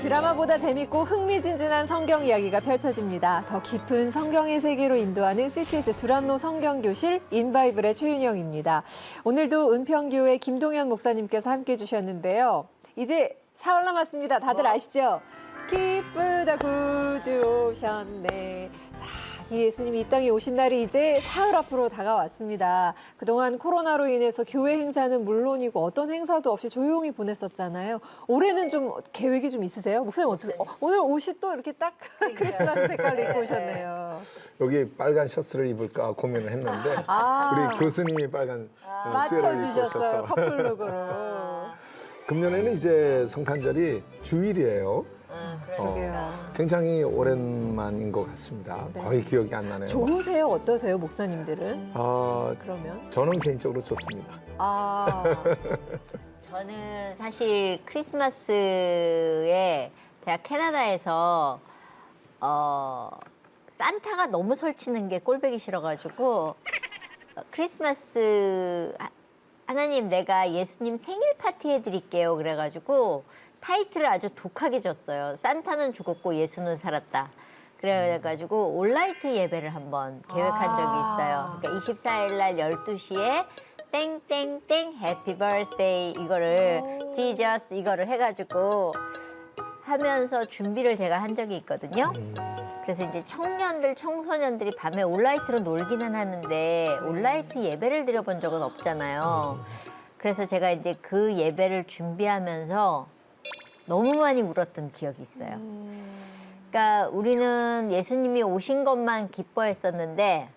드라마보다 재밌고 흥미진진한 성경 이야기가 펼쳐집니다. 더 깊은 성경의 세계로 인도하는 CTS 두란노 성경교실 인바이블의 최윤영입니다. 오늘도 은평교회 김동현 목사님께서 함께해 주셨는데요. 이제 사흘 남았습니다. 다들 아시죠? 기쁘다 구주 오셨네. 자, 예수님이 이 땅에 오신 날이 이제 사흘 앞으로 다가왔습니다. 그동안 코로나로 인해서 교회 행사는 물론이고 어떤 행사도 없이 조용히 보냈었잖아요. 올해는 좀 계획이 좀 있으세요? 목사님 어떠세요? 오늘 옷이 또 이렇게 딱 크리스마스 색깔로 입고 오셨네요. 여기 빨간 셔츠를 입을까 고민을 했는데 우리 교수님이 빨간 수혜를 입고 맞춰주셨어요. 오셔서 커플룩으로. 금년에는 이제 성탄절이 주일이에요. 그러게요. 굉장히 오랜만인 것 같습니다. 거의 기억이 안 나네요. 좋으세요? 어떠세요? 목사님들은? 그러면 저는 개인적으로 좋습니다. 저는 사실 크리스마스에 제가 캐나다에서 산타가 너무 설치는 게 꼴보기 싫어가지고 크리스마스 하나님 내가 예수님 생일 파티 해드릴게요 그래가지고 타이틀을 아주 독하게 줬어요. 산타는 죽었고 예수는 살았다. 그래가지고 온라이트 예배를 한번 계획한 적이 있어요. 그러니까 24일 날 12시에 땡땡땡 해피 버스데이 이거를 지저스 이거를 해가지고 하면서 준비를 제가 한 적이 있거든요. 그래서 이제 청년들, 청소년들이 밤에 온라이트로 놀기는 하는데 온라이트 예배를 드려본 적은 없잖아요. 그래서 제가 이제 그 예배를 준비하면서 너무 많이 울었던 기억이 있어요. 그러니까 우리는 예수님이 오신 것만 기뻐했었는데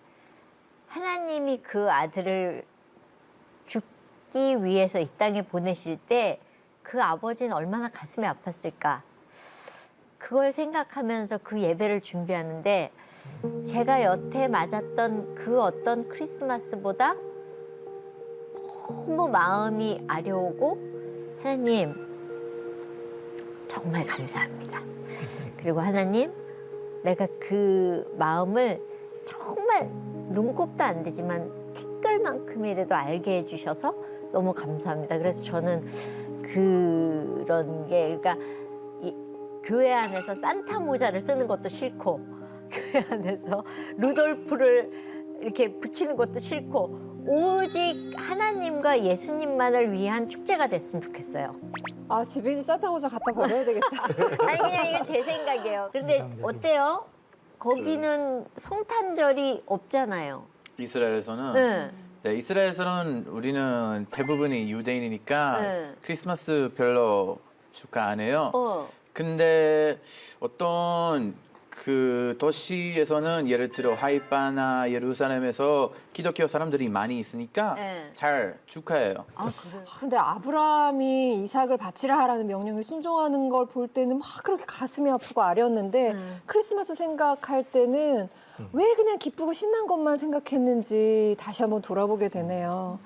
하나님이 그 아들을 죽기 위해서 이 땅에 보내실 때 그 아버지는 얼마나 가슴이 아팠을까. 그걸 생각하면서 그 예배를 준비하는데 제가 여태 맞았던 그 어떤 크리스마스보다 너무 마음이 아려오고 하나님 정말 감사합니다. 그리고 하나님 내가 그 마음을 정말 눈곱도 안 되지만 티끌만큼이라도 알게 해주셔서 너무 감사합니다. 그래서 저는 그런 게 그러니까 교회 안에서 산타 모자를 쓰는 것도 싫고 교회 안에서 루돌프를 이렇게 붙이는 것도 싫고 오직 하나님과 예수님만을 위한 축제가 됐으면 좋겠어요. 집에 산타 모자 갖다 버려야 되겠다. 아니 그냥 이건 제 생각이에요. 그런데 어때요? 거기는 성탄절이 없잖아요. 이스라엘에서는 네. 네, 이스라엘에서는 우리는 대부분이 유대인이니까 네. 크리스마스 별로 축하 안 해요. 근데 어떤 그 도시에서는 예를 들어 하이파나 예루살렘에서 기독교 사람들이 많이 있으니까 네. 잘 축하해요. 근데 아브라함이 이삭을 바치라 하라는 명령에 순종하는 걸 볼 때는 막 그렇게 가슴이 아프고 아렸는데 크리스마스 생각할 때는 왜 그냥 기쁘고 신난 것만 생각했는지 다시 한번 돌아보게 되네요.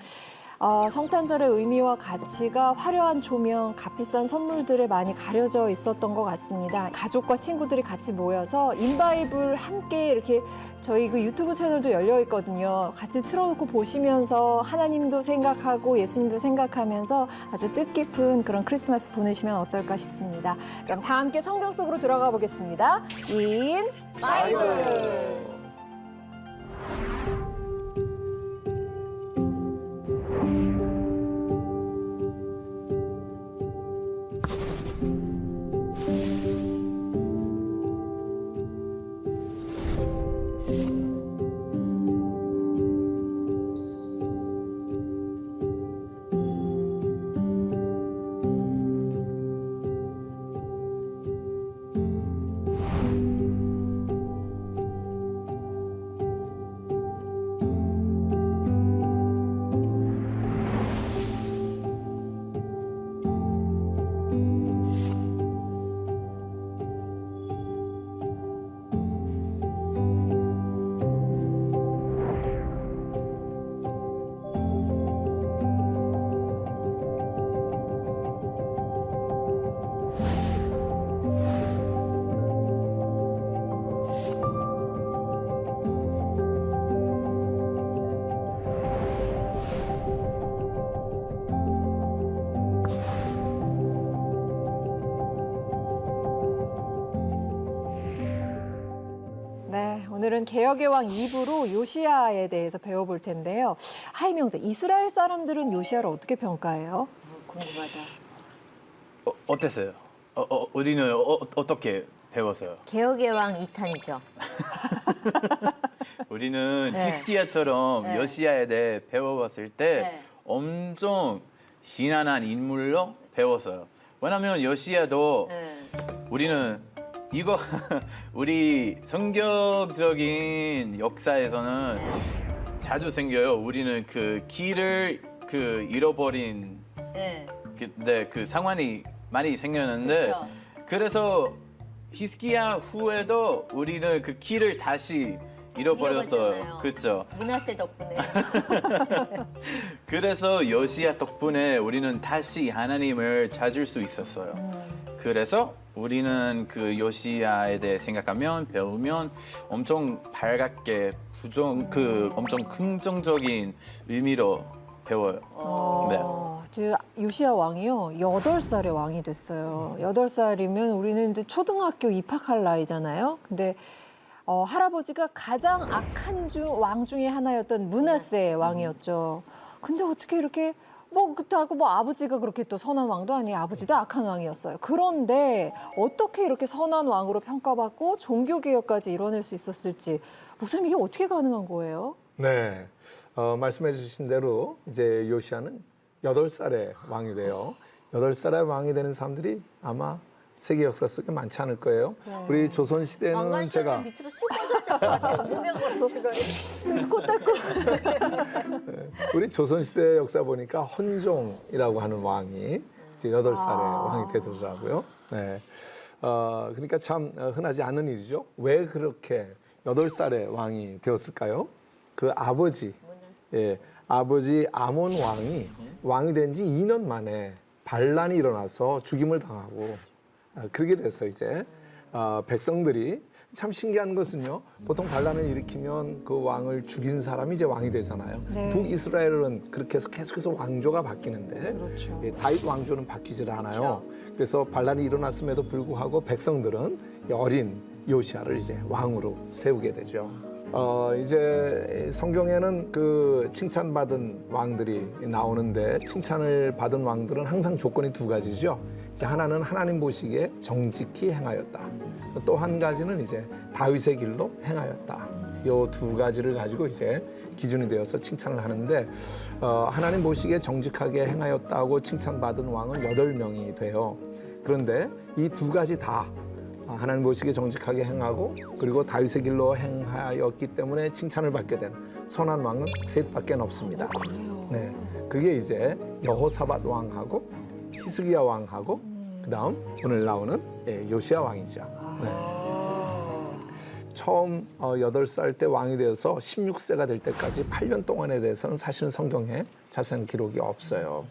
성탄절의 의미와 가치가 화려한 조명, 값비싼 선물들을 많이 가려져 있었던 것 같습니다. 가족과 친구들이 같이 모여서 인바이블 함께 이렇게 저희 그 유튜브 채널도 열려 있거든요. 같이 틀어놓고 보시면서 하나님도 생각하고 예수님도 생각하면서 아주 뜻깊은 그런 크리스마스 보내시면 어떨까 싶습니다. 그럼 다 함께 성경 속으로 들어가 보겠습니다. 인바이블. 오늘은 개혁의 왕 2부로 요시야에 대해서 배워볼 텐데요. 하임 형제, 이스라엘 사람들은 요시야를 어떻게 평가해요? 궁금하다. 어땠어요? 우리는 어떻게 배웠어요? 개혁의 왕 2탄이죠. 우리는 네. 히스기야처럼 네. 요시야에 대해 배워봤을 때 네. 엄청 신한한 인물로 배웠어요. 왜냐면 요시야도 네. 우리는 이거 우리 성경적인 역사에서는 자주 생겨요. 우리는 그 길을 잃어버린 네. 그 상황이 많이 생겼는데 그쵸. 그래서 히스기야 후에도 우리는 그 길을 다시 잃어버렸어요. 잃어버렸잖아요. 그렇죠. 문하세 덕분에. 그래서 요시야 덕분에 우리는 다시 하나님을 찾을 수 있었어요. 그래서 우리는 그 요시야에 대해 생각하면 배우면 엄청 밝게 엄청 긍정적인 의미로 배워요. 저 요시야 왕이요, 8살에 왕이 됐어요. 8살이면 우리는 이제 초등학교 입학할 나이잖아요. 근데 할아버지가 가장 악한 왕 중에 하나였던 므낫세 왕이었죠. 근데 어떻게 이렇게 그렇다고 아버지가 그렇게 또 선한 왕도 아니에요. 아버지도 악한 왕이었어요. 그런데 어떻게 이렇게 선한 왕으로 평가받고 종교 개혁까지 이뤄낼 수 있었을지, 목사님 이게 어떻게 가능한 거예요? 네, 말씀해 주신 대로 이제 요시야는 8살에 왕이 돼요. 8살에 왕이 되는 사람들이 아마 세계 역사 속에 많지 않을 거예요. 네. 우리 조선 시대는 왕관 제가 씨는 밑으로 쑥 꺼졌을 것 같아요. 우리 조선 시대 역사 보니까 헌종이라고 하는 왕이 이제 8살에 왕이 되더라고요. 네. 그러니까 참 흔하지 않은 일이죠. 왜 그렇게 8살에 왕이 되었을까요? 그 아버지 아몬 왕이 된 지 2년 만에 반란이 일어나서 죽임을 당하고 그렇게 돼서 이제 백성들이 참 신기한 것은요. 보통 반란을 일으키면 그 왕을 죽인 사람이 이제 왕이 되잖아요. 네. 북이스라엘은 그렇게 해서 계속해서 왕조가 바뀌는데 그렇죠. 다윗 왕조는 바뀌질 않아요. 그래서 반란이 일어났음에도 불구하고 백성들은 어린 요시야를 이제 왕으로 세우게 되죠. 이제 성경에는 그 칭찬받은 왕들이 나오는데 칭찬을 받은 왕들은 항상 조건이 2가지죠. 이제 하나는 하나님 보시기에 정직히 행하였다. 또 한 가지는 이제 다윗의 길로 행하였다. 이 2가지를 가지고 이제 기준이 되어서 칭찬을 하는데 하나님 보시기에 정직하게 행하였다고 칭찬받은 왕은 8명이 돼요. 그런데 이 2가지 다 하나님 보시기에 정직하게 행하고 그리고 다윗의 길로 행하였기 때문에 칭찬을 받게 된 선한 왕은 3밖에 없습니다. 그래요. 네, 그게 이제 여호사밧 왕하고 히스기야 왕하고 그다음 오늘 나오는 요시야 왕이죠. 네. 처음 8살 때 왕이 되어서 16세가 될 때까지 8년 동안에 대해서는 사실은 성경에 자세한 기록이 없어요.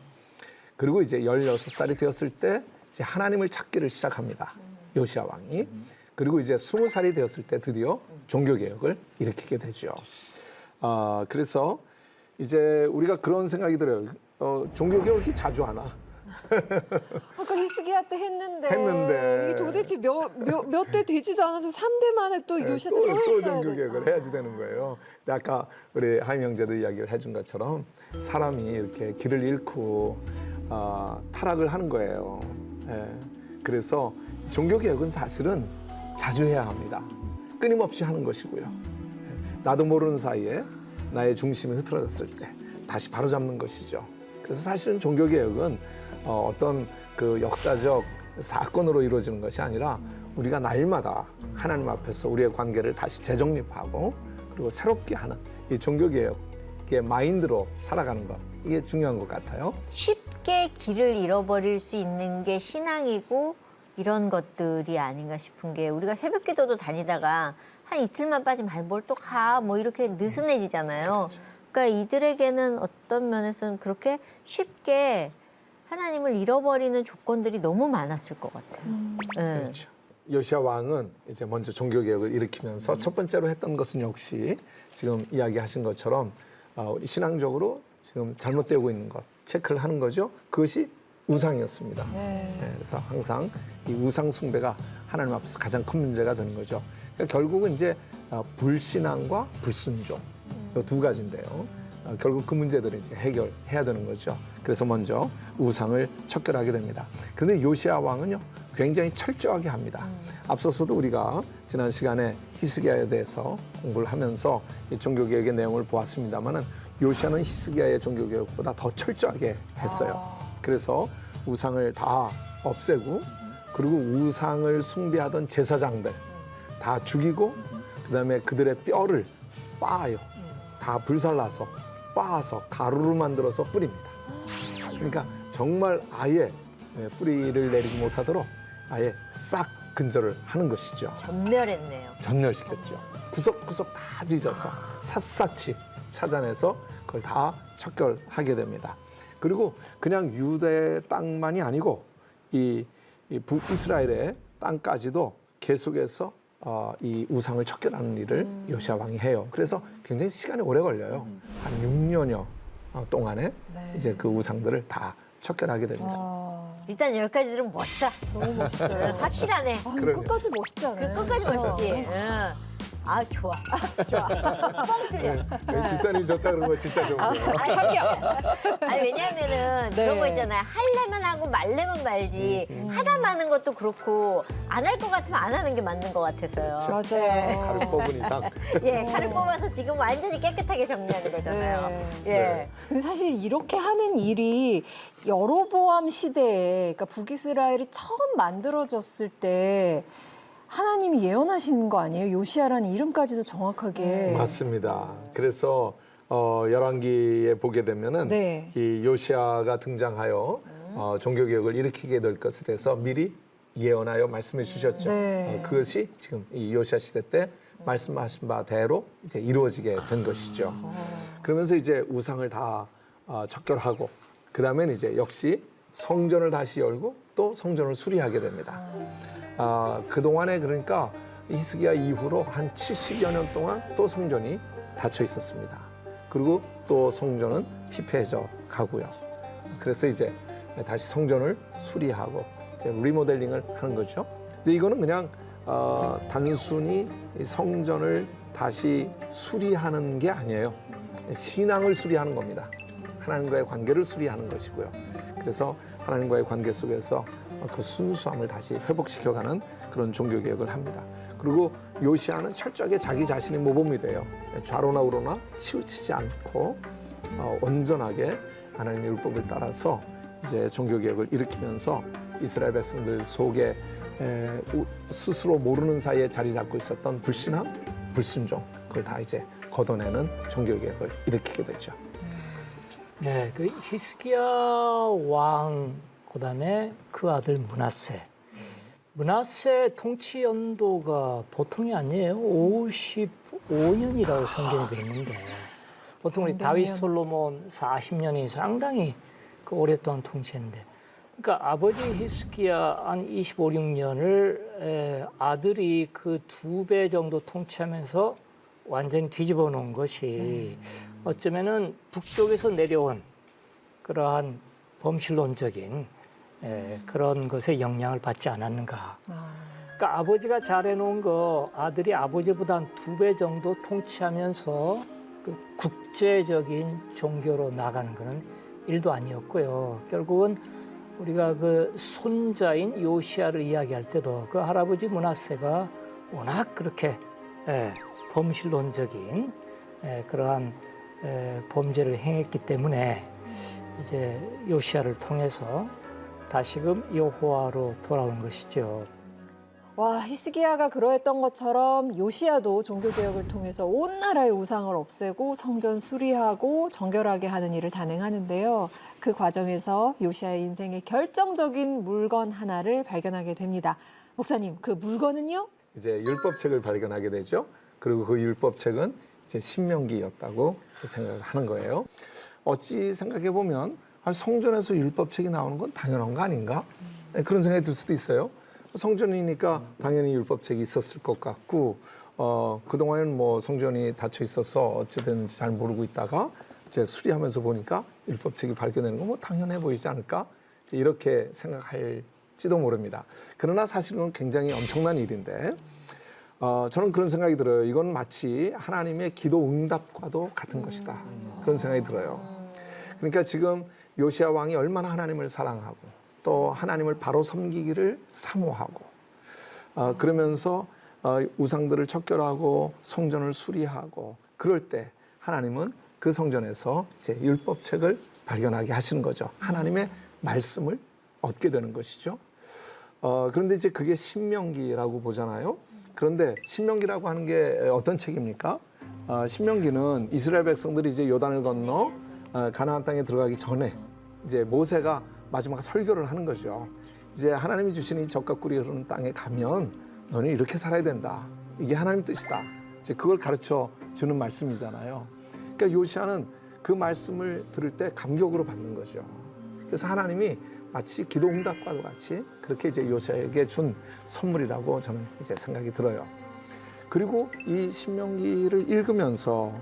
그리고 이제 16살이 되었을 때 이제 하나님을 찾기를 시작합니다. 요시야 왕이. 그리고 이제 20살이 되었을 때 드디어 종교개혁을 일으키게 되죠. 그래서 이제 우리가 그런 생각이 들어요. 종교개혁이 자주 하나? 아까 히스기야 때 했는데 했는데. 이게 도대체 몇 대 되지도 않아서 3대 만에 또 요시야 때 또 했어야 종교개혁을 해야지 되는 거예요. 근데 아까 우리 하임 형제도 이야기를 해준 것처럼 사람이 이렇게 길을 잃고 타락을 하는 거예요. 그래서 종교개혁은 사실은 자주 해야 합니다. 끊임없이 하는 것이고요. 나도 모르는 사이에 나의 중심이 흐트러졌을 때 다시 바로잡는 것이죠. 그래서 사실은 종교개혁은 어떤 그 역사적 사건으로 이루어지는 것이 아니라 우리가 날마다 하나님 앞에서 우리의 관계를 다시 재정립하고 그리고 새롭게 하는 이 종교개혁의 마인드로 살아가는 것, 이게 중요한 것 같아요. 쉽게 길을 잃어버릴 수 있는 게 신앙이고 이런 것들이 아닌가 싶은 게 우리가 새벽 기도도 다니다가 한 이틀만 빠지면 뭘 또 가 뭐 이렇게 느슨해지잖아요. 그러니까 이들에게는 어떤 면에서는 그렇게 쉽게 하나님을 잃어버리는 조건들이 너무 많았을 것 같아요. 네. 그렇죠. 요시야 왕은 이제 먼저 종교개혁을 일으키면서 첫 번째로 했던 것은 역시 지금 이야기하신 것처럼 우리 신앙적으로 지금 잘못되고 있는 것 체크를 하는 거죠. 그것이 우상이었습니다. 그래서 항상 이 우상 숭배가 하나님 앞에서 가장 큰 문제가 되는 거죠. 그러니까 결국은 이제 불신앙과 불순종 이 두 가지인데요. 결국 그 문제들을 이제 해결해야 되는 거죠. 그래서 먼저 우상을 척결하게 됩니다. 그런데 요시야 왕은요 굉장히 철저하게 합니다. 앞서서도 우리가 지난 시간에 히스기야에 대해서 공부를 하면서 이 종교개혁의 내용을 보았습니다만은 요시야는 히스기야의 종교개혁보다 더 철저하게 했어요. 그래서 우상을 다 없애고 그리고 우상을 숭배하던 제사장들 다 죽이고 그다음에 그들의 뼈를 빻아요. 다 불살라서 빻아서 가루로 만들어서 뿌립니다. 그러니까 정말 아예 뿌리를 내리지 못하도록 아예 싹 근절을 하는 것이죠. 전멸했네요. 전멸시켰죠. 구석구석 다 뒤져서 샅샅이 찾아내서 그걸 다 척결하게 됩니다. 그리고 그냥 유대 땅만이 아니고 이 북이스라엘의 땅까지도 계속해서 이 우상을 척결하는 일을 요시야 왕이 해요. 그래서 굉장히 시간이 오래 걸려요. 한 6년여 동안에 네. 이제 그 우상들을 다 척결하게 됩니다. 일단 여기까지 들으면 멋있다. 너무 멋있어요. 확실하네. 아, 그러네요. 끝까지 멋있지 않아요? 끝까지 멋있지. 응. 아 좋아. 좋아. 뻥 뚫려. 집사님이 좋다 그런 거 진짜 좋은 거예요. 아니 왜냐하면은 네. 그런 거 있잖아요. 할래면 하고 말래면 말지. 하다 마는 것도 그렇고 안 할 것 같으면 안 하는 게 맞는 것 같아서요. 맞아요. 칼을 뽑은 이상. 예, 칼을 뽑아서 지금 완전히 깨끗하게 정리하는 거잖아요. 네. 예. 네. 근데 사실 이렇게 하는 일이 여로보암 시대에, 그러니까 북이스라엘이 처음 만들어졌을 때 하나님이 예언하신 거 아니에요? 요시야라는 이름까지도 정확하게. 맞습니다. 그래서 열왕기에 보게 되면은 네. 이 요시야가 등장하여 종교개혁을 일으키게 될 것에 대해서 미리 예언하여 말씀해 주셨죠. 네. 그것이 지금 이 요시야 시대 때 말씀하신 바대로 이제 이루어지게 된 것이죠. 그러면서 이제 우상을 다 척결하고 그 다음엔 이제 역시 성전을 다시 열고 또 성전을 수리하게 됩니다. 그동안에 그러니까 히스기야 이후로 한 70여 년 동안 또 성전이 닫혀 있었습니다. 그리고 또 성전은 피폐해져 가고요. 그래서 이제 다시 성전을 수리하고 이제 리모델링을 하는 거죠. 근데 이거는 그냥 단순히 성전을 다시 수리하는 게 아니에요. 신앙을 수리하는 겁니다. 하나님과의 관계를 수리하는 것이고요. 그래서 하나님과의 관계 속에서 그 순수함을 다시 회복시켜가는 그런 종교개혁을 합니다. 그리고 요시야는 철저하게 자기 자신의 모범이 돼요. 좌로나 우로나 치우치지 않고 온전하게 하나님의 율법을 따라서 이제 종교개혁을 일으키면서 이스라엘 백성들 속에 스스로 모르는 사이에 자리 잡고 있었던 불신앙, 불순종 그걸 다 이제 걷어내는 종교개혁을 일으키게 되죠. 네, 그 히스기야 왕 그다음에 그 아들 므낫세 통치 연도가 보통이 아니에요. 55년이라고 성경에 돼 있는데 보통 우리 다윗 솔로몬 40년이 상당히 그 오랫동안 통치했는데 그러니까 아버지 히스기야 한 25, 6년을 아들이 그 2배 정도 통치하면서 완전히 뒤집어 놓은 것이 어쩌면은 북쪽에서 내려온 그러한 범실론적인 그런 것에 영향을 받지 않았는가. 그러니까 아버지가 잘해놓은 거 아들이 아버지보다 한 2배 정도 통치하면서 그 국제적인 종교로 나가는 거는 일도 아니었고요. 결국은 우리가 그 손자인 요시야를 이야기할 때도 그 할아버지 므낫세가 워낙 그렇게 범실론적인 그러한 범죄를 행했기 때문에 이제 요시야를 통해서 다시금 여호와로 돌아온 것이죠. 와, 히스기야가 그러했던 것처럼 요시야도 종교개혁을 통해서 온 나라의 우상을 없애고 성전 수리하고 정결하게 하는 일을 단행하는데요. 그 과정에서 요시야의 인생의 결정적인 물건 하나를 발견하게 됩니다. 목사님, 그 물건은요? 이제 율법책을 발견하게 되죠. 그리고 그 율법책은 이제 신명기였다고 생각을 하는 거예요. 어찌 생각해 보면 성전에서 율법책이 나오는 건 당연한 거 아닌가? 그런 생각이 들 수도 있어요. 성전이니까 당연히 율법책이 있었을 것 같고 그동안에는 뭐 성전이 닫혀 있어서 어찌됐는지 잘 모르고 있다가 이제 수리하면서 보니까 율법책이 발견되는 건 뭐 당연해 보이지 않을까? 이제 이렇게 생각할지도 모릅니다. 그러나 사실은 굉장히 엄청난 일인데 저는 그런 생각이 들어요. 이건 마치 하나님의 기도 응답과도 같은 것이다. 그런 생각이 들어요. 그러니까 지금 요시야 왕이 얼마나 하나님을 사랑하고 또 하나님을 바로 섬기기를 사모하고 그러면서 우상들을 척결하고 성전을 수리하고 그럴 때 하나님은 그 성전에서 이제 율법책을 발견하게 하시는 거죠. 하나님의 말씀을 얻게 되는 것이죠. 그런데 이제 그게 신명기라고 보잖아요. 그런데 신명기라고 하는 게 어떤 책입니까? 신명기는 이스라엘 백성들이 이제 요단을 건너 가나안 땅에 들어가기 전에 이제 모세가 마지막 설교를 하는 거죠. 이제 하나님이 주신 이 젖과 꿀이 흐르는 땅에 가면 너는 이렇게 살아야 된다. 이게 하나님 뜻이다. 이제 그걸 가르쳐 주는 말씀이잖아요. 그러니까 요시야는 그 말씀을 들을 때 감격으로 받는 거죠. 그래서 하나님이 마치 기도 응답과도 같이 그렇게 이제 요시야에게 준 선물이라고 저는 이제 생각이 들어요. 그리고 이 신명기를 읽으면서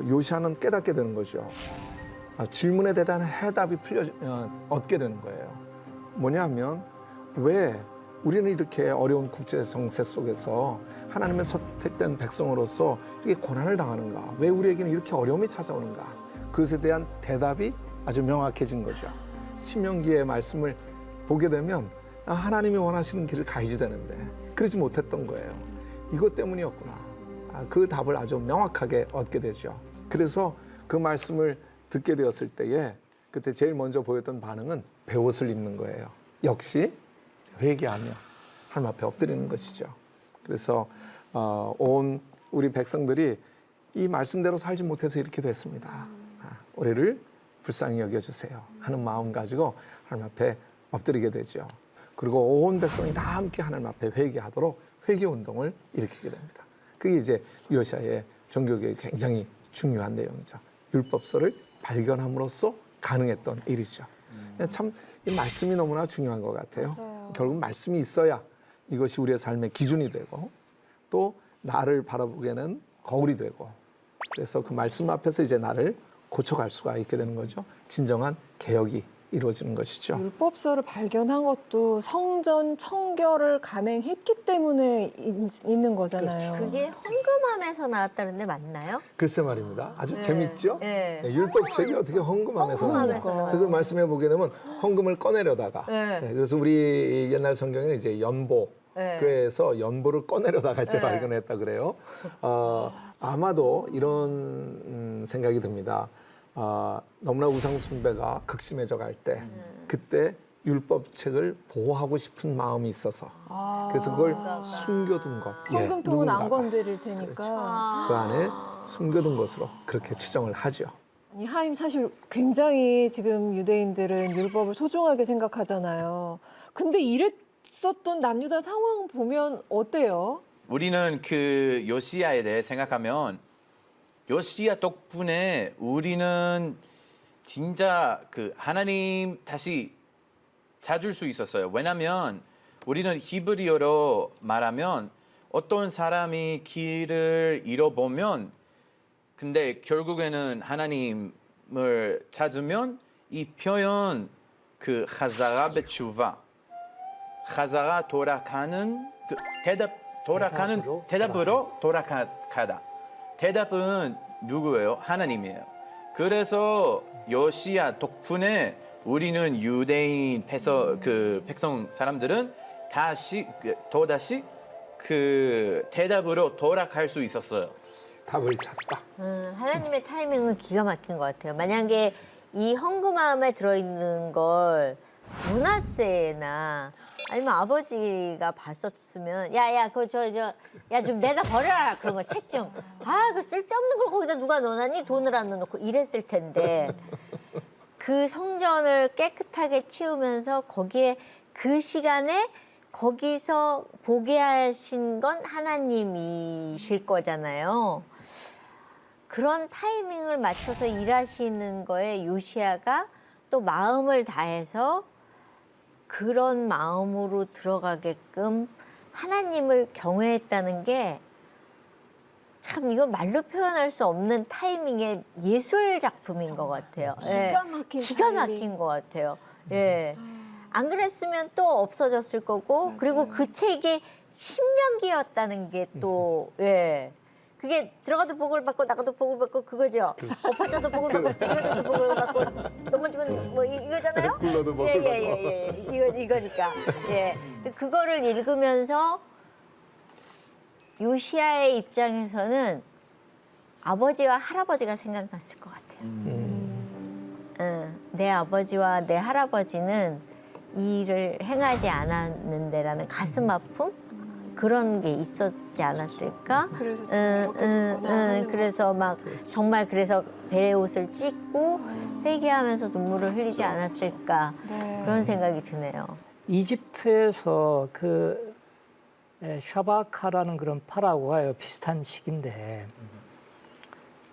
요시야는 깨닫게 되는 거죠. 질문에 대한 해답이 얻게 되는 거예요. 뭐냐면 왜 우리는 이렇게 어려운 국제 정세 속에서 하나님의 선택된 백성으로서 이렇게 고난을 당하는가? 왜 우리에게는 이렇게 어려움이 찾아오는가? 그것에 대한 대답이 아주 명확해진 거죠. 신명기의 말씀을 보게 되면 하나님이 원하시는 길을 가야지 되는데 그러지 못했던 거예요. 이것 때문이었구나. 그 답을 아주 명확하게 얻게 되죠. 그래서 그 말씀을 듣게 되었을 때에 그때 제일 먼저 보였던 반응은 베옷을 입는 거예요. 역시 회개하며 하나님 앞에 엎드리는 것이죠. 그래서 온 우리 백성들이 이 말씀대로 살지 못해서 이렇게 됐습니다. 우리를 불쌍히 여겨주세요 하는 마음 가지고 하나님 앞에 엎드리게 되죠. 그리고 온 백성이 다 함께 하나님 앞에 회개하도록 회개 운동을 일으키게 됩니다. 그게 이제 요시야의 종교개혁이 굉장히 중요한 내용이죠. 율법서를 발견함으로써 가능했던 일이죠. 참 이 말씀이 너무나 중요한 것 같아요. 맞아요. 결국 말씀이 있어야 이것이 우리의 삶의 기준이 되고 또 나를 바라보기에는 거울이 되고 그래서 그 말씀 앞에서 이제 나를 고쳐갈 수가 있게 되는 거죠. 진정한 개혁이 이루어지는 것이죠. 율법서를 발견한 것도 성전 청결을 감행했기 때문에 있는 거잖아요. 그게 헌금함에서 나왔다는데 맞나요? 글쎄 말입니다. 아주 재밌죠? 네. 네, 율법책이 어떻게 헌금함에서 헌금함에서 나와요. 그래서 그 말씀해 보게 되면 헌금을 꺼내려다가 네. 네, 그래서 우리 옛날 성경에는 이제 연보 네. 교회에서 연보를 꺼내려다가 이제 네. 발견했다 그래요. 아마도 이런 생각이 듭니다. 너무나 우상 숭배가 극심해져 갈 때 그때 율법책을 보호하고 싶은 마음이 있어서 그래서 그걸 숨겨둔 것. 헌금통은 안 누군가가 건드릴 테니까. 그 안에 숨겨둔 것으로 그렇게 추정을 하죠. 이 하임 사실 굉장히 지금 유대인들은 율법을 소중하게 생각하잖아요. 근데 이랬었던 남유다 상황 보면 어때요? 우리는 그 요시야에 대해 생각하면 요시야 덕분에 우리는 진짜 그 하나님 다시 찾을 수 있었어요. 왜냐하면 우리는 히브리어로 말하면 어떤 사람이 길을 잃어보면 근데 결국에는 하나님을 찾으면 이 표현 그 하자가 베추바 하자가 돌아가는 대답으로 돌아가다. 대답은 누구예요? 하나님이에요. 그래서 요시야 덕분에 우리는 유대인 백성 사람들은 또다시 그 대답으로 돌아갈 수 있었어요. 답을 찾다. 하나님의 타이밍은 기가 막힌 것 같아요. 만약에 이 헌금함에 들어있는 걸 문하세나 아니면 아버지가 봤었으면 야야 그거 야 좀 내다 버려라 그런 거 책 좀 그 쓸데없는 걸 거기다 누가 넣어놨니 돈을 안 넣어놓고 이랬을 텐데 그 성전을 깨끗하게 치우면서 거기에 그 시간에 거기서 보게 하신 건 하나님이실 거잖아요. 그런 타이밍을 맞춰서 일하시는 거에 요시야가 또 마음을 다해서 그런 마음으로 들어가게끔 하나님을 경외했다는 게 참 이거 말로 표현할 수 없는 타이밍의 예술 작품인 것 같아요. 기가 막힌 기가 타이밍. 막힌 것 같아요. 예. 안 그랬으면 또 없어졌을 거고 그리고 그 책이 신명기였다는 게 또 예. 그게 들어가도 복을 받고 나가도 복을 받고 그거죠. 엎어져도 복을 받고 뒤집어져도 복을 받고 넘어지면 뭐 이거잖아요. 굴러도 복을 받고. 예. 이거니까. 예. 근데 그거를 읽으면서 요시야의 입장에서는 아버지와 할아버지가 생각났을 것 같아요. 내 아버지와 내 할아버지는 이 일을 행하지 않았는데라는 가슴 아픔 그런 게 있었지 않았을까? 그래서 지금 이렇게 됐구나 하는 그래서 막 정말 그래서 배에 옷을 찢고 회개하면서 눈물을 흘리지 않았을까 네. 그런 생각이 드네요. 이집트에서 그 샤바카라는 그런 파라오가 비슷한 시기인데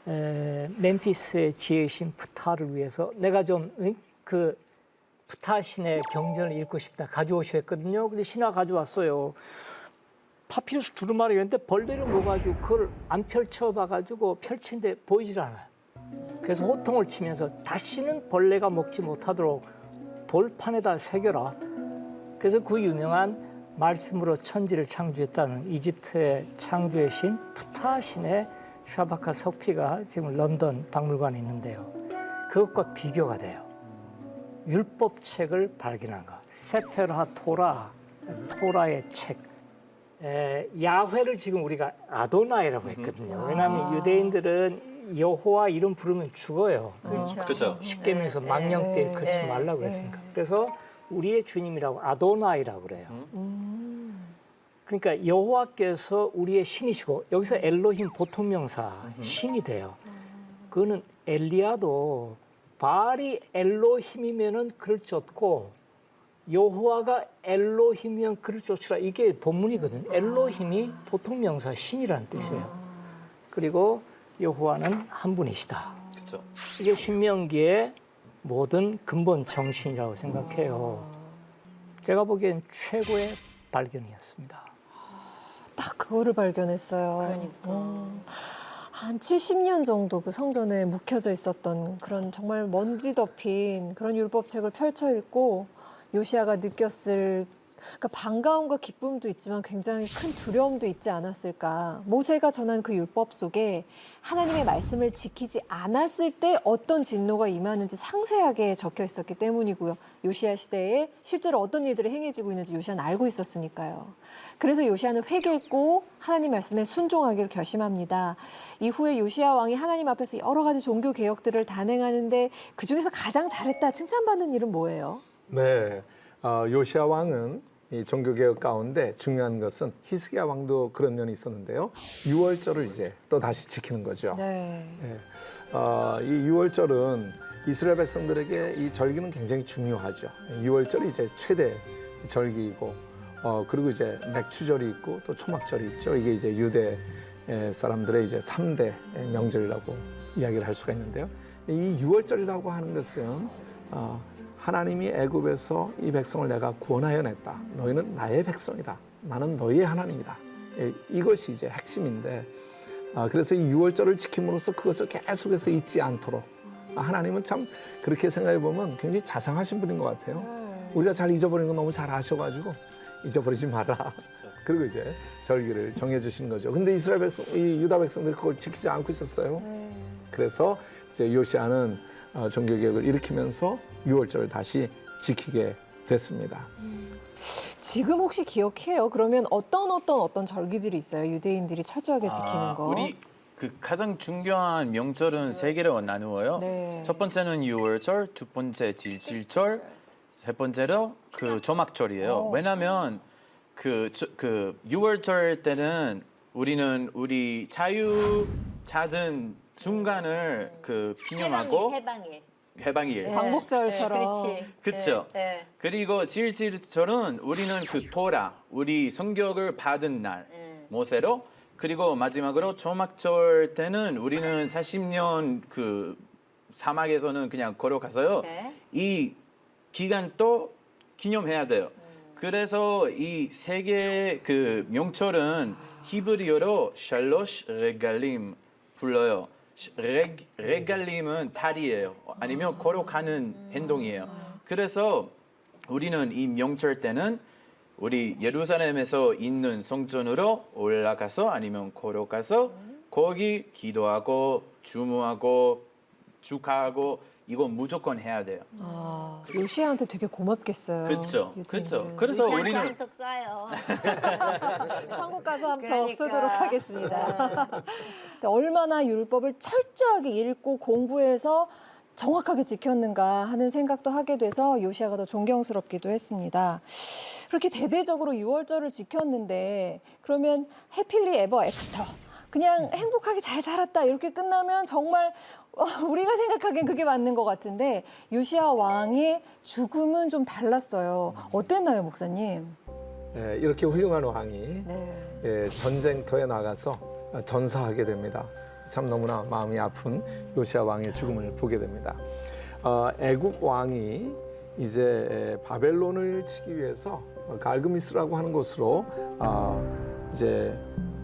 멤피스에 지으신 프타를 위해서 내가 좀 그 프타 신의 경전을 읽고 싶다 가져오셔 했거든요. 근데 신화 가져왔어요. 파피루스 두루마리였는데 벌레를 먹어가지고 그걸 안 펼쳐봐가지고 펼친데 보이질 않아요. 그래서 호통을 치면서 다시는 벌레가 먹지 못하도록 돌판에다 새겨라. 그래서 그 유명한 말씀으로 천지를 창조했다는 이집트의 창조의 신 프타 신의 샤바카 석피가 지금 런던 박물관에 있는데요. 그것과 비교가 돼요. 율법책을 발견한 것. 세페르하 토라, 토라의 책. 야훼를 지금 우리가 아도나이라고 했거든요. 왜냐하면 유대인들은 여호와 이름 부르면 죽어요. 그렇죠. 십계명에서 망령되이 걷지 말라고 그랬으니까. 그래서 우리의 주님이라고 아도나이라고 그래요. 그러니까 여호와께서 우리의 신이시고 여기서 엘로힘 보통명사 신이 돼요. 그거는 엘리야도 바알이 엘로힘이면은 그를 쫓고 여호와가 엘로힘이면 그를 쫓으라 이게 본문이거든요. 엘로힘이 보통명사 신이라는 뜻이에요. 그리고 여호와는 한 분이시다. 그렇죠. 이게 신명기의 모든 근본 정신이라고 생각해요. 제가 보기엔 최고의 발견이었습니다. 딱 그거를 발견했어요. 한 70년 정도 그 성전에 묵혀져 있었던 그런 정말 먼지 덮인 그런 율법책을 펼쳐 읽고 요시야가 느꼈을 그러니까 반가움과 기쁨도 있지만 굉장히 큰 두려움도 있지 않았을까. 모세가 전한 그 율법 속에 하나님의 말씀을 지키지 않았을 때 어떤 진노가 임하는지 상세하게 적혀 있었기 때문이고요. 요시야 시대에 실제로 어떤 일들이 행해지고 있는지 요시야는 알고 있었으니까요. 그래서 요시야는 회개했고 하나님 말씀에 순종하기를 결심합니다. 이후에 요시야 왕이 하나님 앞에서 여러 가지 종교 개혁들을 단행하는데 그중에서 가장 잘했다 칭찬받는 일은 뭐예요? 네, 요시야 왕은 이 종교개혁 가운데 중요한 것은 히스기야 왕도 그런 면이 있었는데요. 유월절을 이제 또 다시 지키는 거죠. 네. 이 유월절은 이스라엘 백성들에게 이 절기는 굉장히 중요하죠. 유월절이 이제 최대 절기이고, 그리고 이제 맥추절이 있고 또 초막절이 있죠. 이게 이제 유대 사람들의 이제 3대 명절이라고 이야기를 할 수가 있는데요. 이 유월절이라고 하는 것은 하나님이 애굽에서 이 백성을 내가 구원하여 냈다. 너희는 나의 백성이다. 나는 너희의 하나님이다. 이것이 이제 핵심인데, 그래서 이 유월절을 지킴으로써 그것을 계속해서 잊지 않도록 하나님은 참 그렇게 생각해 보면 굉장히 자상하신 분인 것 같아요. 우리가 잘 잊어버리는 거 너무 잘 아셔가지고 잊어버리지 마라. 그리고 이제 절기를 정해주시는 거죠. 근데 이스라엘 백성, 이 유다 백성들이 그걸 지키지 않고 있었어요. 그래서 이제 요시야는 종교개혁을 일으키면서 유월절을 다시 지키게 됐습니다. 지금 혹시 기억해요? 그러면 어떤 절기들이 있어요? 유대인들이 철저하게 지키는 거. 우리 그 가장 중요한 명절은 세 개로 나누어요. 네. 첫 번째는 유월절, 두 번째 질질절, 세 번째로 그 조막절이에요. 왜냐하면 그 유월절 때는 우리는 우리 자유 찾은 순간을 그 기념하고 해방일. 광복절처럼. 그렇죠. 그리고 질질절은 우리는 그 토라, 우리 성경을 받은 날, 모세로. 그리고 마지막으로 초막절 때는 우리는 40년 그 사막에서는 그냥 걸어가서요. 이 기간 또 기념해야 돼요. 그래서 이 세 개 그 명절은 히브리어로 샬로시 레갈림 불러요. 레갈림은 다리예요. 아니면 걸어가는 행동이에요. 그래서 우리는 이 명절 때는 우리 예루살렘에서 있는 성전으로 올라가서 아니면 걸어가서 거기 기도하고 주무하고 축하하고 이거 무조건 해야 돼요. 아, 요시아한테 되게 고맙겠어요. 그렇죠. 그렇죠. 유대인들은. 그래서 우리는 한턱 쏴요. 천국 가서 한턱 그러니까. 쏘도록 하겠습니다. 근데 얼마나 율법을 철저하게 읽고 공부해서 정확하게 지켰는가 하는 생각도 하게 돼서 요시아가 더 존경스럽기도 했습니다. 그렇게 대대적으로 6월절을 지켰는데 그러면 해필리 에버 애프터 그냥 행복하게 잘 살았다 이렇게 끝나면 정말 우리가 생각하기엔 그게 맞는 것 같은데 요시아 왕의 죽음은 좀 달랐어요. 어땠나요, 목사님? 예, 이렇게 훌륭한 왕이 네. 예, 전쟁터에 나가서 전사하게 됩니다. 참 너무나 마음이 아픈 요시아 왕의 죽음을 보게 됩니다. 애굽 왕이 이제 바벨론을 치기 위해서 갈그미스라고 하는 곳으로 이제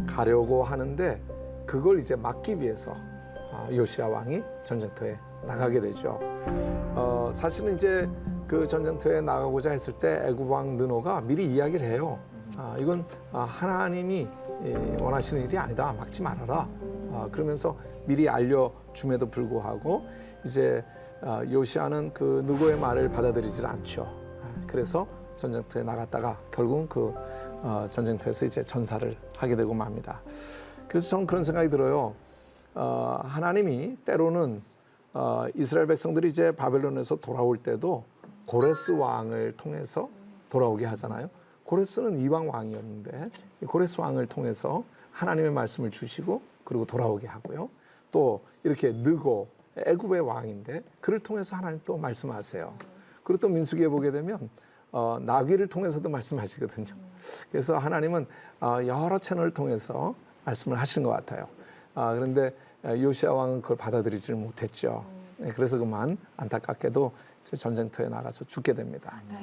가려고 하는데 그걸 이제 막기 위해서 요시아 왕이 전쟁터에 나가게 되죠. 사실은 이제 그 전쟁터에 나가고자 했을 때 애굽 왕 느노가 미리 이야기를 해요. 이건 하나님이 원하시는 일이 아니다. 막지 말아라. 그러면서 미리 알려줌에도 불구하고 이제 요시아는 그 누구의 말을 받아들이질 않죠. 그래서 전쟁터에 나갔다가 결국은 그 전쟁터에서 이제 전사를 하게 되고 맙니다. 그래서 저는 그런 생각이 들어요. 하나님이 때로는 이스라엘 백성들이 이제 바벨론에서 돌아올 때도 고레스 왕을 통해서 돌아오게 하잖아요. 고레스는 이방 왕이었는데 고레스 왕을 통해서 하나님의 말씀을 주시고 그리고 돌아오게 하고요. 또 이렇게 느고 애굽의 왕인데 그를 통해서 하나님 또 말씀하세요. 그리고 또 민수기에 보게 되면 나귀를 통해서도 말씀하시거든요. 그래서 하나님은 여러 채널을 통해서 말씀을 하시는 것 같아요. 그런데 요시아 왕은 그걸 받아들이지를 못했죠. 그래서 그만 안타깝게도 전쟁터에 나가서 죽게 됩니다. 네.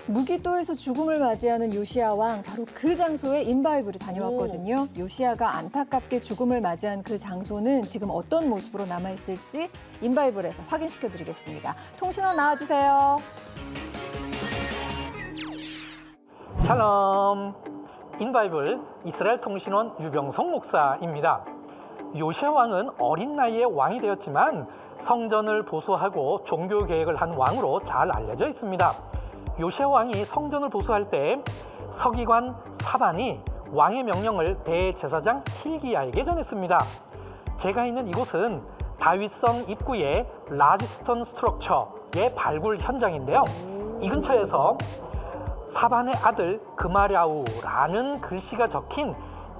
무기또에서 죽음을 맞이하는 요시아 왕 바로 그 장소에 인바이블이 다녀왔거든요. 요시아가 안타깝게 죽음을 맞이한 그 장소는 지금 어떤 모습으로 남아있을지 인바이블에서 확인시켜드리겠습니다. 통신원 나와주세요. 샬롬. 인바이블 이스라엘 통신원 유병성 목사입니다. 요시아 왕은 어린 나이에 왕이 되었지만 성전을 보수하고 종교 개혁을 한 왕으로 잘 알려져 있습니다. 요시아 왕이 성전을 보수할 때 서기관 사반이 왕의 명령을 대제사장 힐기야에게 전했습니다. 제가 있는 이곳은 다윗성 입구의 라지스톤 스트럭처의 발굴 현장인데요. 이 근처에서 사반의 아들 그마랴우라는 글씨가 적힌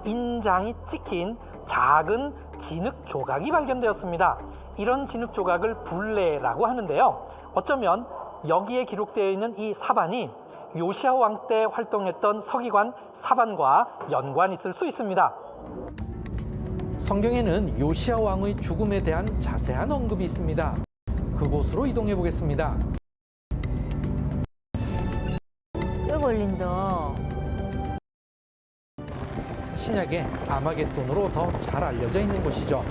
인장이 찍힌 작은 진흙 조각이 발견되었습니다. 이런 진흙 조각을 불레라고 하는데요. 어쩌면 여기에 기록되어 있는 이 사반이 요시아 왕 때 활동했던 서기관 사반과 연관이 있을 수 있습니다. 성경에는 요시아 왕의 죽음에 대한 자세한 언급이 있습니다. 그곳으로 이동해 보겠습니다. 꽤 걸린다. 신약의 아마겟돈으로 더 잘 알려져 있는 곳이죠.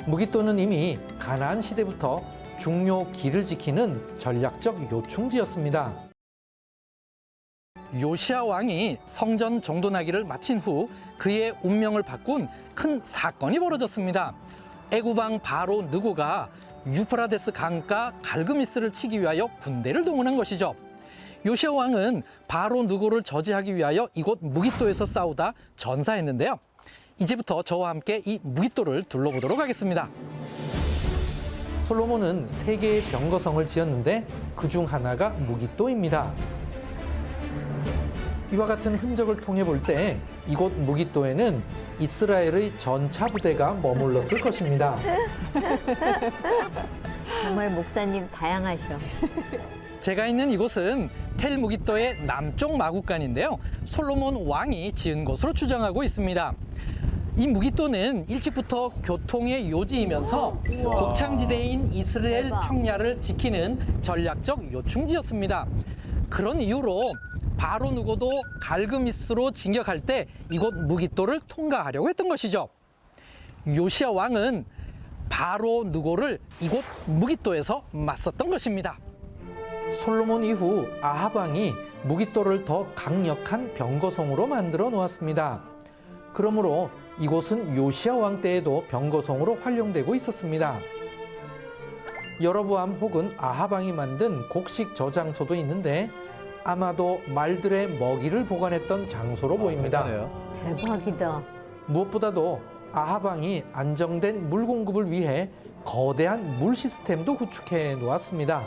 무깃돈은 이미 가나안 시대부터 중요 길을 지키는 전략적 요충지였습니다. 요시아 왕이 성전 정돈하기를 마친 후 그의 운명을 바꾼 큰 사건이 벌어졌습니다. 애굽 왕 바로 느고가 유프라데스 강가 갈그미스를 치기 위하여 군대를 동원한 것이죠. 요시아 왕은 바로 느고를 저지하기 위하여 이곳 무깃도에서 싸우다 전사했는데요. 이제부터 저와 함께 이 무깃도를 둘러보도록 하겠습니다. 솔로몬은 3개의 병거성을 지었는데 그중 하나가 무깃도입니다. 이와 같은 흔적을 통해 볼 때 이곳 무깃도에는 이스라엘의 전차 부대가 머물렀을 것입니다. 정말 목사님 다양하셔. 제가 있는 이곳은 텔 무깃도의 남쪽 마구간인데요. 솔로몬 왕이 지은 것으로 추정하고 있습니다. 이 무깃도는 일찍부터 교통의 요지이면서 곡창지대인 이스라엘 대박. 평야를 지키는 전략적 요충지였습니다. 그런 이유로 바로 누고도 갈그미스로 진격할 때 이곳 무깃도를 통과하려고 했던 것이죠. 요시야 왕은 바로 누고를 이곳 무깃도에서 맞섰던 것입니다. 솔로몬 이후 아합 왕이 무깃도를 더 강력한 병거성으로 만들어 놓았습니다. 그러므로 이곳은 요시야 왕 때에도 병거성으로 활용되고 있었습니다. 여로보암 혹은 아합 왕이 만든 곡식 저장소도 있는데 아마도 말들의 먹이를 보관했던 장소로 보입니다. 대박이다. 무엇보다도 아합 왕이 안정된 물 공급을 위해 거대한 물 시스템도 구축해 놓았습니다.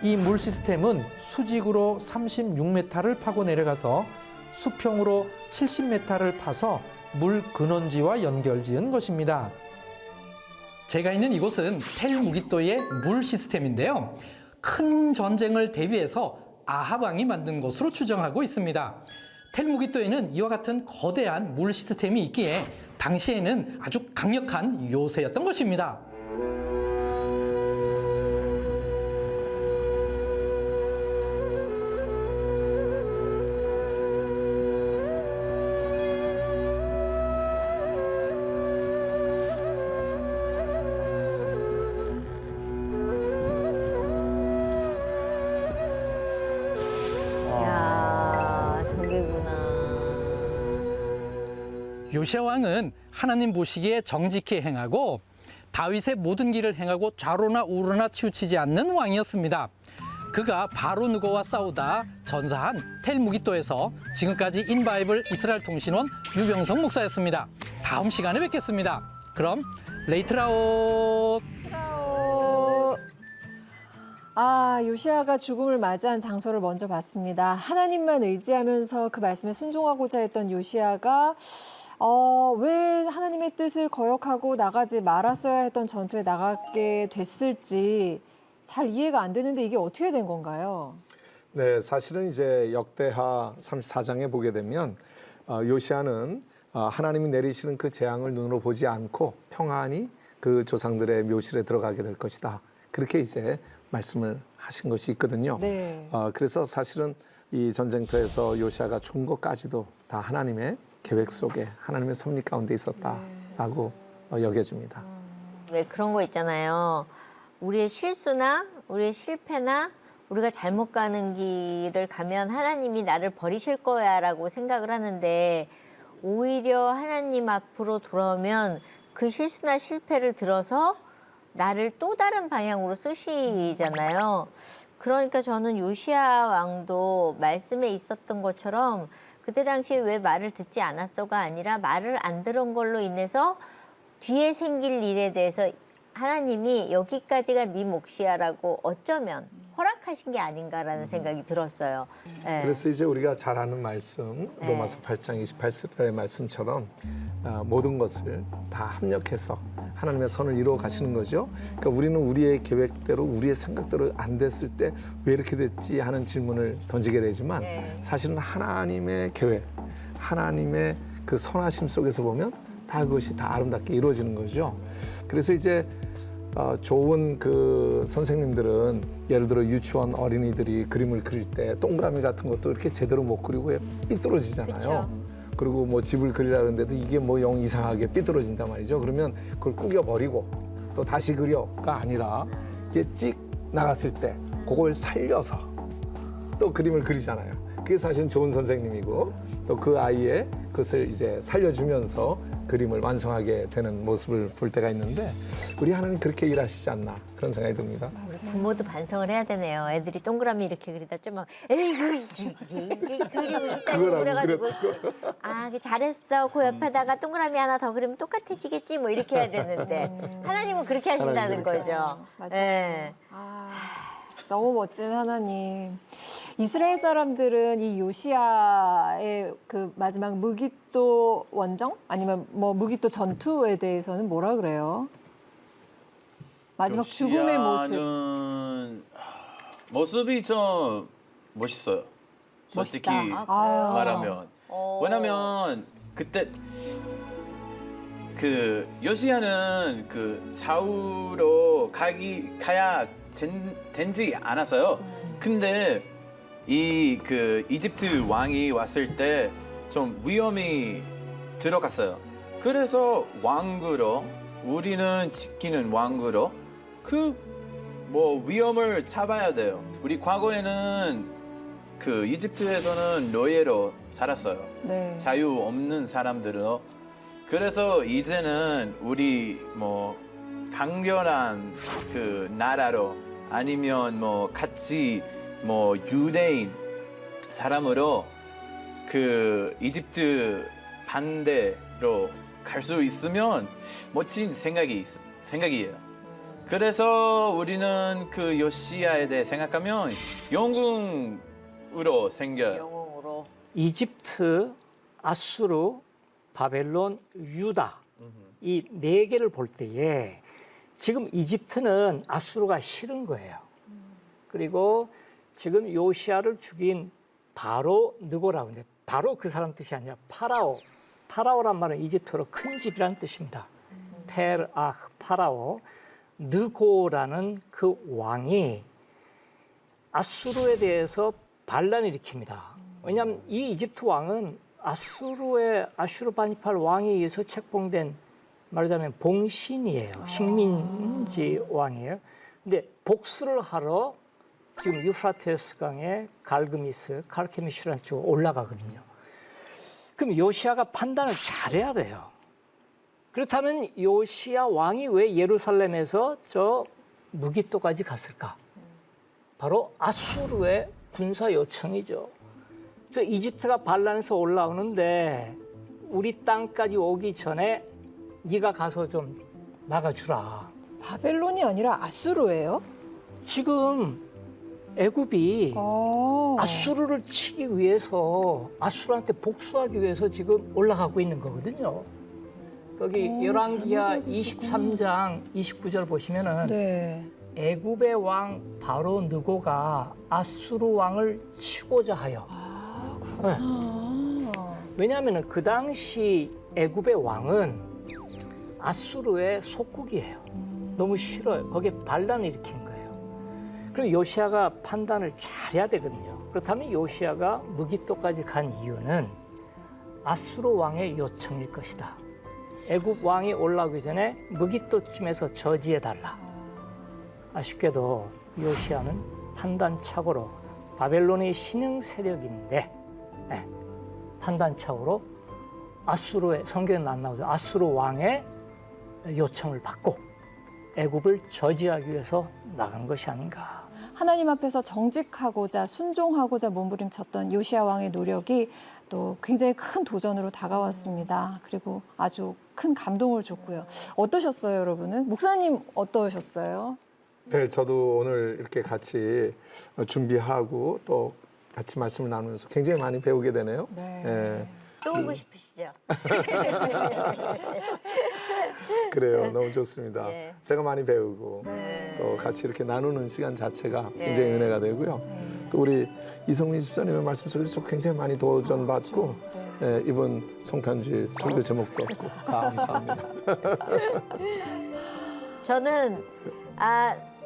이 물 시스템은 수직으로 36m를 파고 내려가서 수평으로 70m를 파서 물 근원지와 연결지은 것입니다. 제가 있는 이곳은 텔 무깃도의 물 시스템인데요. 큰 전쟁을 대비해서 아합 왕이 만든 것으로 추정하고 있습니다. 텔 무깃도에는 이와 같은 거대한 물 시스템이 있기에 당시에는 아주 강력한 요새였던 것입니다. 야, 저게구나. 요시야 왕은 하나님 보시기에 정직히 행하고 다윗의 모든 길을 행하고 좌로나 우로나 치우치지 않는 왕이었습니다. 그가 바로 누고와 싸우다 전사한 텔 무깃도에서 지금까지 인바이블 이스라엘 통신원 유병성 목사였습니다. 다음 시간에 뵙겠습니다. 그럼 레이트라웃. 트라오. 요시아가 죽음을 맞이한 장소를 먼저 봤습니다. 하나님만 의지하면서 그 말씀에 순종하고자 했던 요시아가 왜 하나님의 뜻을 거역하고 나가지 말았어야 했던 전투에 나가게 됐을지 잘 이해가 안 되는데 이게 어떻게 된 건가요? 네, 사실은 이제 역대하 34장에 보게 되면 요시아는 하나님이 내리시는 그 재앙을 눈으로 보지 않고 평안히 그 조상들의 묘실에 들어가게 될 것이다. 그렇게 이제 말씀을 하신 것이 있거든요. 네. 그래서 사실은 이 전쟁터에서 요시아가 죽은 것까지도 다 하나님의 계획 속에 하나님의 섭리 가운데 있었다라고 여겨집니다. 네, 그런 거 있잖아요. 우리의 실수나 우리의 실패나 우리가 잘못 가는 길을 가면 하나님이 나를 버리실 거야라고 생각을 하는데 오히려 하나님 앞으로 돌아오면 그 실수나 실패를 들어서 나를 또 다른 방향으로 쓰시잖아요. 그러니까 저는 요시야 왕도 말씀에 있었던 것처럼 그때 당시에 왜 말을 듣지 않았어가 아니라 말을 안 들은 걸로 인해서 뒤에 생길 일에 대해서 하나님이 여기까지가 네 몫이야라고 어쩌면 허락하신 게 아닌가라는 생각이 들었어요. 네. 그래서 이제 우리가 잘 아는 말씀 네. 로마서 8장 28절의 말씀처럼 모든 것을 다 합력해서 하나님의 선을 이루어 가시는 거죠. 그러니까 우리는 우리의 계획대로 우리의 생각대로 안 됐을 때 왜 이렇게 됐지 하는 질문을 던지게 되지만 네. 사실은 하나님의 계획, 하나님의 그 선하심 속에서 보면 다 그것이 다 아름답게 이루어지는 거죠. 그래서 이제 좋은 그 선생님들은 예를 들어 유치원 어린이들이 그림을 그릴 때 동그라미 같은 것도 이렇게 제대로 못 그리고 삐뚤어지잖아요. 그쵸. 그리고 뭐 집을 그리라는데도 이게 뭐 영 이상하게 삐뚤어진단 말이죠. 그러면 그걸 구겨버리고 또 다시 그려가 아니라 이게 찍 나갔을 때 그걸 살려서 또 그림을 그리잖아요. 그게 사실 좋은 선생님이고 또 그 아이의 그것을 이제 살려주면서 그림을 완성하게 되는 모습을 볼 때가 있는데 우리 하나님 그렇게 일하시지 않나 그런 생각이 듭니다. 부모도 반성을 해야 되네요. 애들이 동그라미 이렇게 그리다 좀 막 에이그 이게 그림을 이따고 그래가지고 그 잘했어. 그 옆에다가 동그라미 하나 더 그리면 똑같아지겠지 뭐 이렇게 해야 되는데 하나님은 그렇게 하신다는 거죠. 맞아요. 네. 너무 멋진 하나님. 이스라엘 사람들은 이 요시아의 그 마지막 무깃도 원정 아니면 뭐 무깃도 전투에 대해서는 뭐라 그래요? 마지막 죽음의 모습. 요시야는 모습이 좀 멋있어요. 솔직히 멋있다. 아, 말하면. 왜냐면 그때 그 요시야는 그 사우로 가야 된지 않았어요. 근데 이 그 이집트 왕이 왔을 때 좀 위험이 들어갔어요. 그래서 왕으로 우리는 지키는 왕으로 그 뭐 위험을 잡아야 돼요. 우리 과거에는 그 이집트에서는 노예로 살았어요. 네. 자유 없는 사람들로. 그래서 이제는 우리 뭐 강렬한 그 나라로 아니면 뭐 같이 뭐 유대인 사람으로 그 이집트 반대로 갈 수 있으면 멋진 생각이에요. 그래서 우리는 그 요시야에 대해 생각하면 영웅으로 생겨요. 영웅으로. 이집트, 아수르, 바벨론, 유다 이 네 개를 볼 때에 지금 이집트는 아수르가 싫은 거예요. 그리고 지금 요시야를 죽인 바로 느고라고 하는데 바로 그 사람 뜻이 아니라 파라오. 파라오란 말은 이집트어로 큰 집이라는 뜻입니다. 텔, 파라오. 느고라는 그 왕이 아수르에 대해서 반란을 일으킵니다. 왜냐하면 이 이집트 왕은 아슈르바니팔 왕에 의해서 책봉된 말하자면 봉신이에요. 식민지 왕이에요. 근데 복수를 하러 지금 유프라테스 강의 갈그미스, 카르케미슈라는 쪽으로 올라가거든요. 그럼 요시야가 판단을 잘해야 돼요. 그렇다면 요시야 왕이 왜 예루살렘에서 저 무기토까지 갔을까? 바로 아수르의 군사 요청이죠. 저 이집트가 반란에서 올라오는데 우리 땅까지 오기 전에 네가 가서 좀 막아주라. 바벨론이 아니라 아수르예요? 지금 애굽이 아. 아수르를 치기 위해서 아수르한테 복수하기 위해서 지금 올라가고 있는 거거든요. 거기 열왕기하 잘못 알고 있었구나. 23장 29절 보시면은 네. 애굽의 왕 바로 느고가 아수르 왕을 치고자 하여. 아, 네. 그렇구나. 왜냐하면 그 당시 애굽의 왕은 아수르의 속국이에요. 너무 싫어요. 거기에 반란을 일으킨 거예요. 그럼 요시야가 판단을 잘해야 되거든요. 그렇다면 요시야가 무기토까지 간 이유는 아수르 왕의 요청일 것이다. 애굽 왕이 올라오기 전에 무기토쯤에서 저지해달라. 아쉽게도 요시야는 판단착오로 바벨론의 신흥 세력인데 판단착오로 아수르의 성경에 안 나오죠. 아수르 왕의 요청을 받고 애굽을 저지하기 위해서 나간 것이 아닌가. 하나님 앞에서 정직하고자 순종하고자 몸부림쳤던 요시야 왕의 노력이 또 굉장히 큰 도전으로 다가왔습니다. 그리고 아주 큰 감동을 줬고요. 어떠셨어요, 여러분은? 목사님 어떠셨어요? 네, 저도 오늘 이렇게 같이 준비하고 또 같이 말씀을 나누면서 굉장히 많이 배우게 되네요. 네. 예, 또 오고 싶으시죠? 그래요. 너무 좋습니다. 예. 제가 많이 배우고 네. 또 같이 이렇게 나누는 시간 자체가 예. 굉장히 은혜가 되고요. 또 우리 이성민 집사님의 말씀 속에서 굉장히 많이 도전받고 예, 이번 성탄주일 설교 제목도 없고 감사합니다. 저는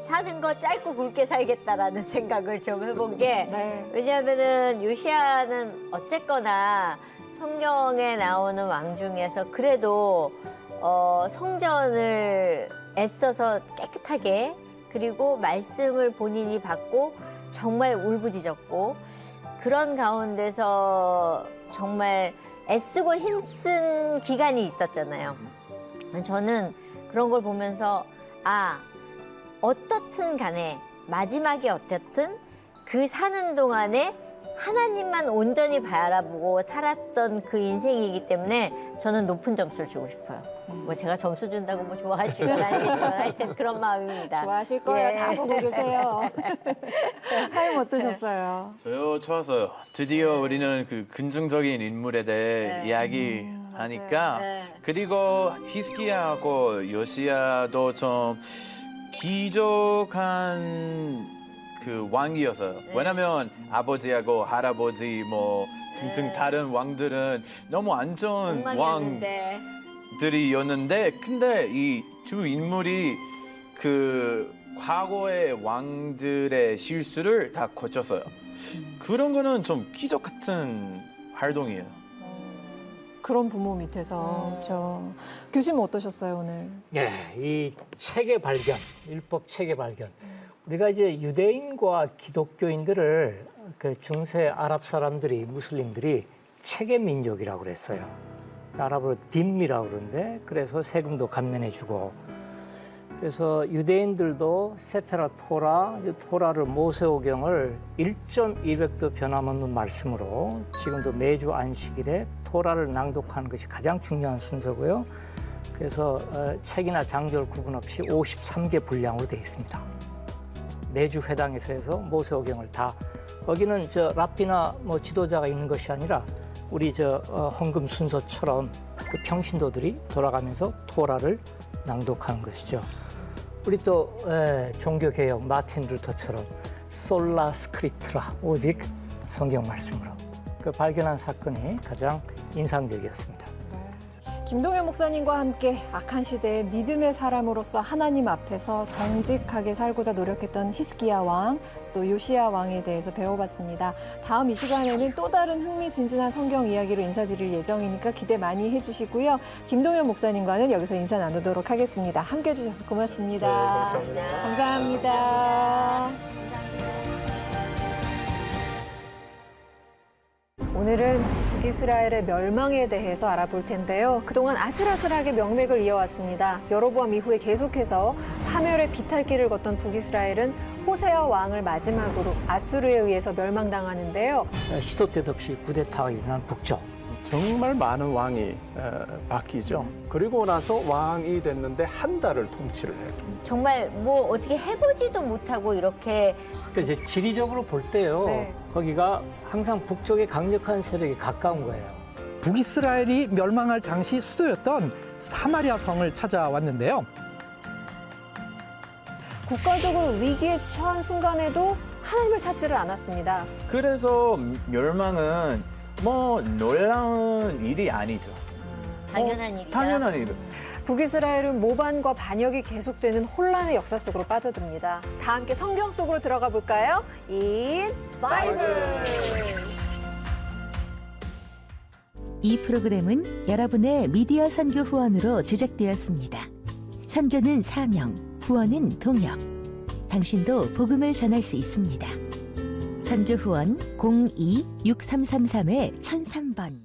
사는 거 짧고 굵게 살겠다라는 생각을 좀 해본 게 네. 왜냐하면은 요시야는 어쨌거나 성경에 나오는 왕 중에서 그래도 성전을 애써서 깨끗하게 그리고 말씀을 본인이 받고 정말 울부짖었고 그런 가운데서 정말 애쓰고 힘쓴 기간이 있었잖아요. 저는 그런 걸 보면서 어떻든 간에 마지막에 어떻든 그 사는 동안에 하나님만 온전히 바라보고 살았던 그 인생이기 때문에 저는 높은 점수를 주고 싶어요. 뭐 제가 점수 준다고 뭐 좋아하실 건 아니겠지만 하여튼 그런 마음입니다. 좋아하실 거예요. 예. 다 보고 계세요. 하임 어떠셨어요? 저요 좋았어요. 드디어 우리는 그 긍정적인 인물에 대해 이야기하니까 네. 그리고 히스기야하고 요시야도 좀 기적한 그 왕이었어요. 왜냐면 아버지하고 할아버지 뭐 등등 다른 왕들은 너무 안 좋은 엉망이었는데 왕들이었는데 근데 이 두 인물이 그 과거의 왕들의 실수를 다 고쳤어요. 그런 거는 좀 기적 같은 활동이에요. 그런 부모 밑에서 그렇죠. 교수님 어떠셨어요 오늘? 예, 이 책의 발견, 율법 책의 발견. 우리가 이제 유대인과 기독교인들을 그 중세 아랍 사람들이, 무슬림들이 책의 민족이라고 그랬어요. 아랍어로 딤이라고 그러는데, 그래서 세금도 감면해주고, 그래서 유대인들도 세페라 토라, 토라를 모세오경을 1.200도 변함없는 말씀으로 지금도 매주 안식일에 토라를 낭독하는 것이 가장 중요한 순서고요. 그래서 책이나 장절 구분 없이 53개 분량으로 되어 있습니다. 매주 회당에서 해서 모세오경을 다, 거기는 저 랍비나 뭐 지도자가 있는 것이 아니라 우리 저 헌금 순서처럼 그 평신도들이 돌아가면서 토라를 낭독하는 것이죠. 우리 또 종교개혁 마틴 루터처럼 솔라 스크리트라, 오직 성경 말씀으로 그 발견한 사건이 가장 인상적이었습니다. 김동현 목사님과 함께 악한 시대의 믿음의 사람으로서 하나님 앞에서 정직하게 살고자 노력했던 히스기야 왕, 또 요시야 왕에 대해서 배워봤습니다. 다음 이 시간에는 또 다른 흥미진진한 성경 이야기로 인사드릴 예정이니까 기대 많이 해주시고요. 김동현 목사님과는 여기서 인사 나누도록 하겠습니다. 함께해 주셔서 고맙습니다. 네, 감사합니다. 감사합니다. 오늘은 북이스라엘의 멸망에 대해서 알아볼 텐데요. 그동안 아슬아슬하게 명맥을 이어왔습니다. 여로보암 이후에 계속해서 파멸의 비탈길을 걷던 북이스라엘은 호세아 왕을 마지막으로 아수르에 의해서 멸망당하는데요. 시도 때도 없이 쿠데타가 일어난 북쪽. 정말 많은 왕이 바뀌죠. 그리고 나서 왕이 됐는데 한 달을 통치를 해요. 정말 뭐 어떻게 해보지도 못하고 이렇게 그러니까 이제 지리적으로 볼 때요. 네. 거기가 항상 북쪽에 강력한 세력이 가까운 거예요. 북이스라엘이 멸망할 당시 수도였던 사마리아 성을 찾아왔는데요. 국가적으로 위기에 처한 순간에도 하나님을 찾지를 않았습니다. 그래서 멸망은 뭐 놀라운 일이 아니죠. 당연한 일이다. 당연한 일. 북이스라엘은 모반과 반역이 계속되는 혼란의 역사 속으로 빠져듭니다. 다 함께 성경 속으로 들어가 볼까요? 인 바이블. 이 프로그램은 여러분의 미디어 선교 후원으로 제작되었습니다. 선교는 사명, 후원은 동역. 당신도 복음을 전할 수 있습니다. 선교 후원 02-6333-1003번